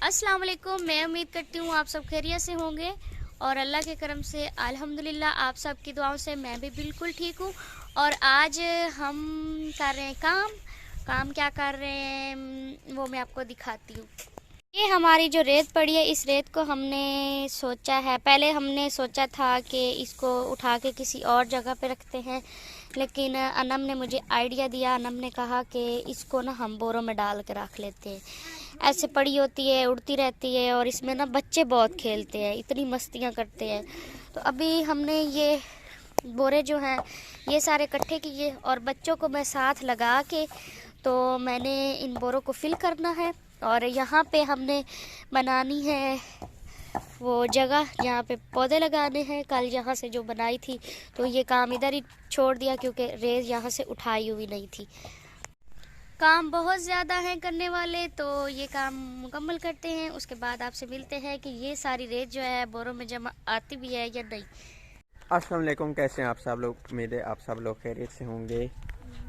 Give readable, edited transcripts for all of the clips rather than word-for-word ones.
अस्सलाम वालेकुम। मैं उम्मीद करती हूँ आप सब खैरियत से होंगे और अल्लाह के करम से अल्हम्दुलिल्लाह आप सब की दुआओं से मैं भी बिल्कुल ठीक हूँ। और आज हम कर रहे हैं काम क्या कर रहे हैं वो मैं आपको दिखाती हूँ। ये हमारी जो रेत पड़ी है, इस रेत को हमने सोचा है, पहले हमने सोचा था कि इसको उठा के किसी और जगह पे रखते हैं, लेकिन अनम ने मुझे आइडिया दिया। अनम ने कहा कि इसको ना हम बोरों में डाल के रख लेते हैं, ऐसे पड़ी होती है, उड़ती रहती है और इसमें ना बच्चे बहुत खेलते हैं, इतनी मस्तियाँ करते हैं। तो अभी हमने ये बोरे जो हैं ये सारे इकट्ठे किए और बच्चों को मैं साथ लगा के तो मैंने इन बोरों को फिल करना है। और यहाँ पे हमने बनानी है वो जगह, यहाँ पे पौधे लगाने हैं। कल यहाँ से जो बनाई थी तो ये काम इधर ही छोड़ दिया क्योंकि रेत यहाँ से उठाई हुई नहीं थी। काम बहुत ज़्यादा हैं करने वाले, तो ये काम मुकम्मल करते हैं, उसके बाद आपसे मिलते हैं कि ये सारी रेत जो है बोरों में जमा आती भी है या नहीं। अस्सलाम वालेकुम, कैसे हैं आप सब लोग? उम्मीद है आप सब लोग खैरियत से होंगे।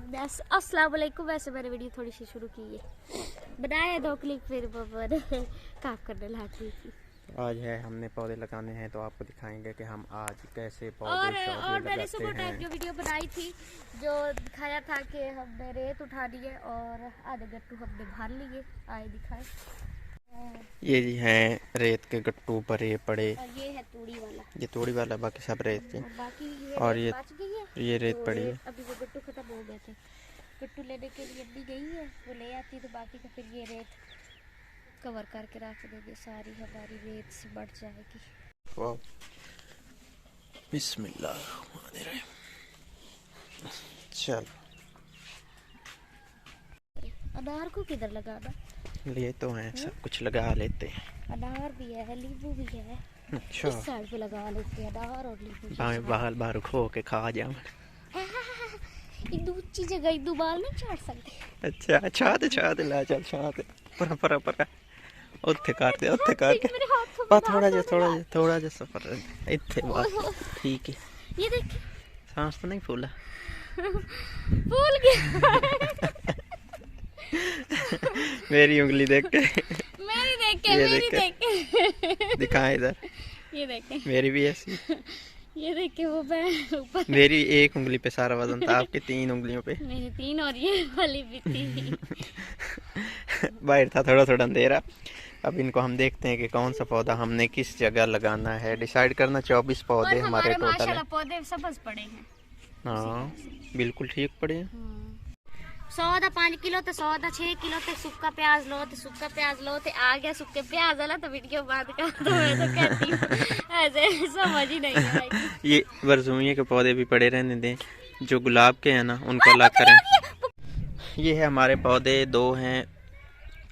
बस अस्सलाम वालेकुम। वैसे मैंने वीडियो थोड़ी सी शुरू की है, बनाए 2 क्लिक, फिर काम करने लगी थी। आज है हमने पौधे लगाने हैं, तो आपको दिखाएंगे कि हम आज कैसे और पौधे मैंने सुबह लगाते टाइम जो हैं। वीडियो बनाई थी जो दिखाया था कि हमने रेत उठानी है और आधे गट्टू हमने भर लिए, आए दिखाए। ये जी हैं रेत के गट्टू भरे पड़े, और ये है तूड़ी वाला, ये तोड़ी वाला, बाकी सब रेत के। और बाकी और रेत ये बच गई है, ये रेत तो पड़ी है। अभी वो गट्टू खत्म हो गए थे, गट्टू लेने के लिए अम्मी गई है, वो ले आती तो बाकी का फिर ये रेत कवर करके रख देंगे, सारी हमारी रेत से बढ़ जाएगी। वाह, बिस्मिल्लाह। चल, अनार को किधर लगाना? लिए तो हैं, सब कुछ लगा लेते हैं। अनार भी है, नींबू भी है, अच्छा, इस साइड पे लगा लेते हैं अनार और नींबू। बाहर बाहर खो के खा जाओ। इदू चीजें गई, इदू बाल नहीं चाट सकते। अच्छा, छात ला चल, छात पर उत्थे कर दे, उत्थे करके थोड़ा जा सफर इत्थे बात ठीक है। ये देख, सांस तो नहीं फूला? फूल गया। मेरी उंगली देख के, मेरी देख के दिखाएं इधर, ये देख के मेरी भी ऐसी। ये देख के वो ऊपर, मेरी एक उंगली पे सारा वजन था, आपके 3 उंगलियों पे। मेरी 3 और ये वाली भी थी। बाहर था थोड़ा अंधेरा। अब इनको हम देखते हैं कि कौन सा पौधा हमने किस जगह लगाना है, डिसाइड करना। 24 पौधे हमारे टोटल माशाल्लाह पौधे सबज पड़े हैं। हाँ, बिल्कुल ठीक पड़े हैं। 100 5 किलो तो 100 6 किलो तक सुक्का प्याज लो, तो सुक्का प्याज लो, तो आ गया सुक्के प्याज वाला, तो वीडियो बात कर दो। मैं तो कहती हूँ ऐसे समझ ही नहीं आएगी। ये बरजूमिया के पौधे भी पड़े रहने दें, जो गुलाब के हैं ना उनको अलग करें। ये है हमारे पौधे, 2 हैं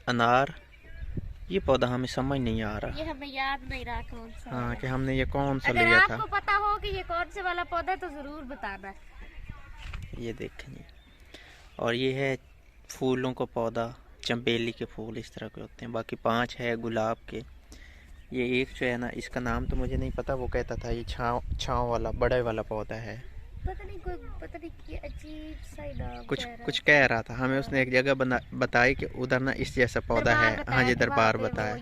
अनार। ये पौधा हमें समझ नहीं आ रहा, ये हमें याद नहीं रहा कौन सा। हाँ, कि हमने ये कौन सा अगर लिया था। आपको पता हो कि ये कौन से वाला पौधा है तो जरूर बताना। ये देखेंगे। और ये है फूलों का पौधा, चंबेली के फूल इस तरह के होते हैं। बाकी 5 है गुलाब के। ये एक जो है ना, इसका नाम तो मुझे नहीं पता, वो कहता था ये छाँव वाला बड़े वाला पौधा है। पता नहीं कि अजीब सा ही नाम कुछ कह रहा था हमें उसने, एक जगह बताई कि उधर ना इस जैसा पौधा है। हाँ जी, दरबार बताया,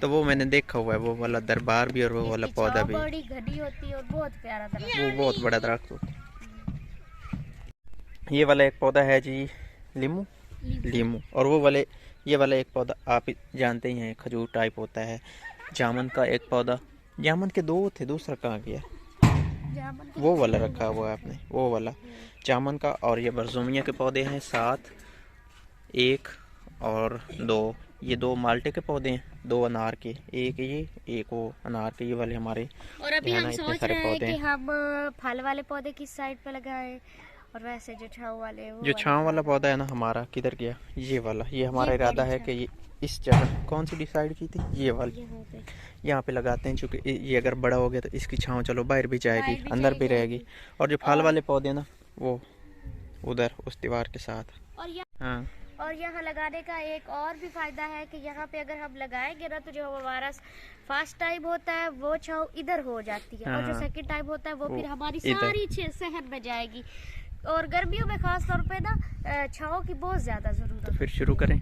तो वो मैंने देखा हुआ है, वो वाला दरबार भी और वो वाला पौधा भी। बड़ी घनी होती है और बहुत प्यारा दरख्त, वो बहुत बड़ा दरख्त होता है। ये वाला एक पौधा है जी लीमू। और वो वाले, ये वाला एक पौधा आप जानते ही हैं, खजूर टाइप होता है। जामुन का एक पौधा, जामुन के 2 थे, दूसरा कहाँ गया? वो वाला रखा हुआ है आपने, वो वाला जामुन का। और ये बरजूमिया के पौधे हैं 7, 1 और 2। ये 2 माल्टे के पौधे हैं, 2 अनार के, एक ये एक वो अनार के। ये वाले हमारे। और अभी हम सोच रहे हैं कि हम फल वाले पौधे किस साइड पे लगाएं, और वैसे जो छांव वाले, जो छांव वाला पौधा है ना हमारा, किधर गया ये वाला? ये हमारा इरादा है कि ये इस जगह, कौन सी डिसाइड की थी, ये वाली, यहाँ पे लगाते हैं। चूँकि ये अगर बड़ा हो गया तो इसकी छांव चलो बाहर भी जाएगी, अंदर भी रहेगी। और जो फल वाले पौधे ना वो उधर उस दीवार के साथ। हाँ, और यहाँ लगाने का एक और भी फायदा है कि यहाँ पे अगर हम लगाएंगे ना, तो जो हमारा फर्स्ट टाइम होता है वो छांव इधर हो जाती है, और जो सेकंड टाइम होता है वो फिर हमारी सारी शहर में जाएगी। और गर्मियों में खास तौर पे ना छांव की बहुत ज्यादा जरूरत है। तो फिर शुरू करें।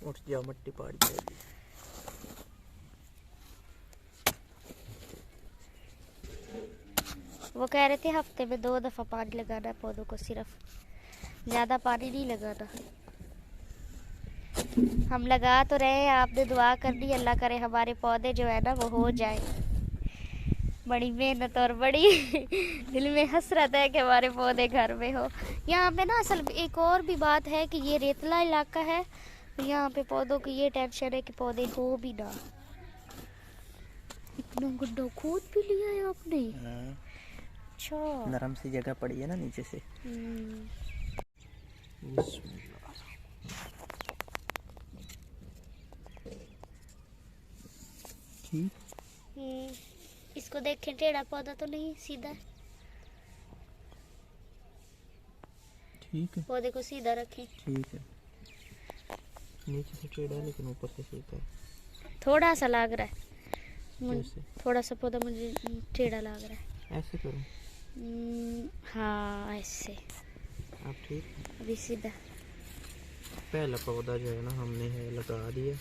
उठ जाओ, मट्टी पड़ जाएगी। वो कह रहे थे हफ्ते में 2 दफ़ा पानी लगाना है पौधों को, सिर्फ, ज़्यादा पानी नहीं लगाना। हम लगा तो रहे हैं, आपने दुआ कर दी, अल्लाह करे हमारे पौधे जो है ना वो हो जाए। बड़ी मेहनत और बड़ी दिल में हसरत है कि हमारे पौधे घर में हो। यहाँ पे ना असल एक और भी बात है कि ये रेतला इलाका है, तो यहाँ पे पौधों की ये टेंशन है कि पौधे हो भी ना। इतना गड्ढा खोद भी लिया है आपने? अच्छा, नरम सी जगह पड़ी है ना नीचे से। इसको देखें, टेढ़ा पौधा तो नहीं, सीधा। ठीक है, पौधे को सीधा रखें। ठीक है। नीचे से टेढ़ा है लेकिन ऊपर से सीधा है। थोड़ा सा लग रहा है, थोड़ा सा पौधा मुझे टेढ़ा लग रहा है। ऐसे करो। हाँ ऐसे। अब ठीक, अभी सीधा। पहला पौधा जो है ना हमने है लगा दिया।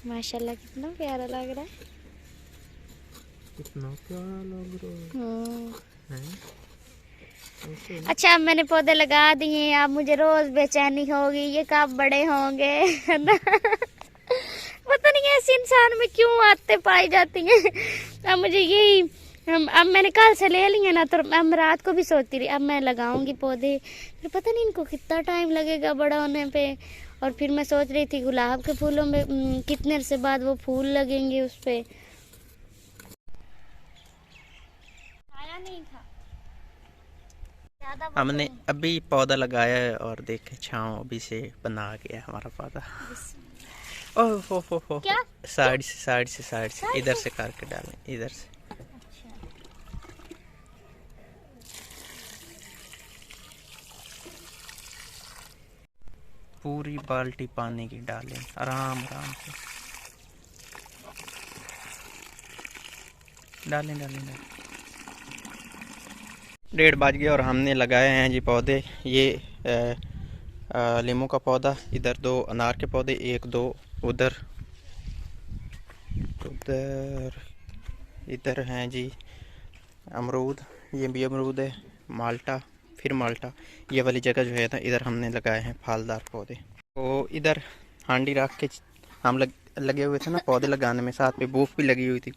माशाल्लाह कितना प्यारा लग रहा है। कितना प्यारा लग रहा है। अच्छा, अब मैंने पौधे लगा दिए, अब मुझे रोज बेचैनी होगी, ये कब बड़े होंगे, है ना। पता नहीं ऐसे इंसान में क्यों आदतें पाई जाती हैं। अब मुझे यही, अब मैंने कल से ले लिए ना, तो अब मैं रात को भी सोचती रही अब मैं लगाऊंगी पौधे, फिर पता नहीं इनको कितना टाइम लगेगा बड़ा होने पे। और फिर मैं सोच रही थी गुलाब के फूलों में कितने अरसे बाद वो फूल लगेंगे उस पे। आया नहीं था। हमने अभी पौधा लगाया है और देखे छांव अभी से बना गया हमारा पौधा। ओह हो क्या? साइड से इधर से करके डालें, इधर से। पूरी बाल्टी पानी की डालें, आराम आराम से डालें। 1:30 बज गया और हमने लगाए हैं जी पौधे। ये लीमू का पौधा, इधर 2 अनार के पौधे, 1-2 उधर इधर हैं जी अमरूद, ये भी अमरूद है, माल्टा, फिर माल्टा। ये वाली जगह जो है ना इधर हमने लगाए हैं फलदार पौधे। तो इधर हांडी रख के हम लगे हुए थे ना पौधे लगाने में, साथ में भूख भी लगी हुई थी,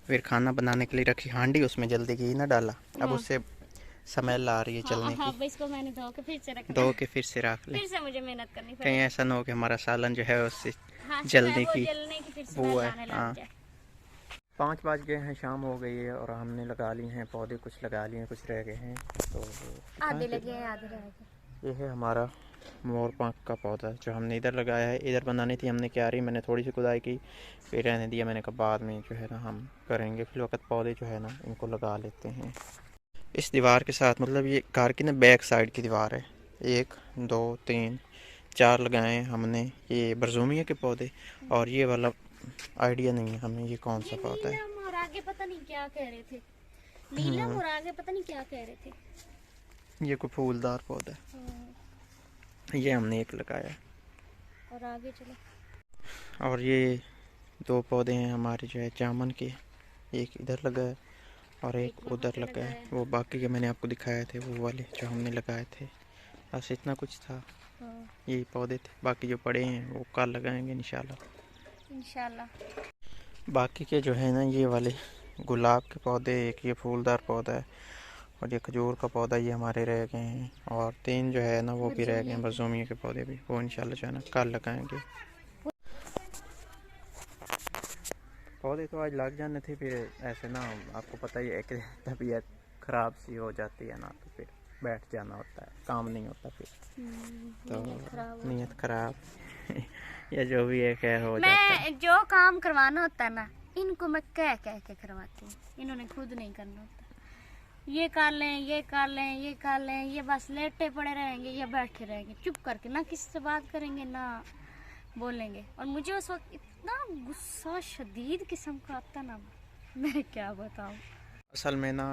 फिर खाना बनाने के लिए रखी हांडी, उसमें जल्दी घी ना डाला, अब उससे स्मेल आ रही है चलने की। इसको मैंने धो के फिर से रख ले, फिर से मुझे मेहनत करनी पड़ेगी, कहीं ऐसा ना हो कि हमारा सालन जो है उससे जलने की वो है। हाँ, 5 बज गए हैं, शाम हो गई है और हमने लगा लिए हैं पौधे, कुछ लगा लिए हैं, कुछ रह गए हैं, तो आधे लगे हैं आधे रह गए। ये है हमारा मोर पंख का पौधा जो हमने इधर लगाया है। इधर बनानी थी हमने क्यारी, मैंने थोड़ी सी खुदाई की, फिर रहने दिया, मैंने कहा बाद में जो है ना हम करेंगे, फिर वक्त पौधे जो है ना इनको लगा लेते हैं इस दीवार के साथ। मतलब ये घर की ना बैक साइड की दीवार है, 1 2 3 4 लगाए हैं हमने ये बरजूमिया के पौधे। और ये वाला आइडिया नहीं है हमें ये कौन सा पौधा है। और आगे पता नहीं क्या कह रहे थे, नीलम, और आगे पता नहीं क्या कह रहे थे। ये कोई फूलदार पौधा है, ये हमने एक लगाया। और आगे चलो। और ये 2 पौधे हैं हमारे जो है जामुन के, एक इधर लगा है और एक उधर लगा है। वो बाकी के मैंने आपको दिखाए थे, वो वाले जो हमने लगाए थे, बस इतना कुछ था। यही पौधे थे, बाकी जो पड़े हैं वो कल लगाएंगे इंशाल्लाह। बाकी के जो है ना ये वाले गुलाब के पौधे, एक ये फूलदार पौधा है और ये खजूर का पौधा, ये हमारे रह गए हैं। और 3 जो है ना वो भी रह गए हैं बरजूमिया के पौधे भी, वो इंशाल्लाह जो है ना कल लगाएंगे। पौधे तो आज लग जाने थे, फिर ऐसे ना आपको पता ही है कि तबीयत ख़राब सी हो जाती है ना, तो फिर बैठ जाना होता है, काम नहीं होता फिर, तो नीयत ख़राब या जो भी है खैर हो जाता है। मैं जो काम करवाना होता है ना इनको मैं कह के करवाती हूँ, इन्होंने खुद नहीं करना होता। ये कर लें, ये कर लें, ये कर लें, ये बस लेटे पड़े रहेंगे या बैठे रहेंगे चुप करके, ना किसी से बात करेंगे ना बोलेंगे। और मुझे उस वक्त इतना गुस्सा शदीद किस्म का आता ना, मैं क्या बताऊँ। असल में ना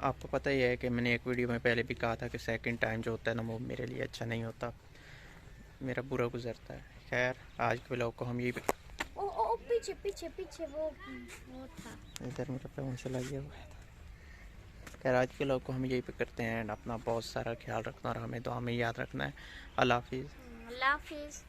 आपको पता ही है कि मैंने एक वीडियो में पहले भी कहा था कि सेकंड टाइम जो होता है ना वो मेरे लिए अच्छा नहीं होता, मेरा बुरा गुजरता है। खैर आज के व्लॉग को हम यही ओ पीछे पीछे पीछे वो था इधर मेरा पैन चला गया हुआ है। खैर आज के व्लॉग को हम यही पे करते हैं एंड अपना बहुत सारा ख्याल रखना और हमें दुआ में याद रखना है। अल्लाह हाफिज़। अल्लाह हाफिज़।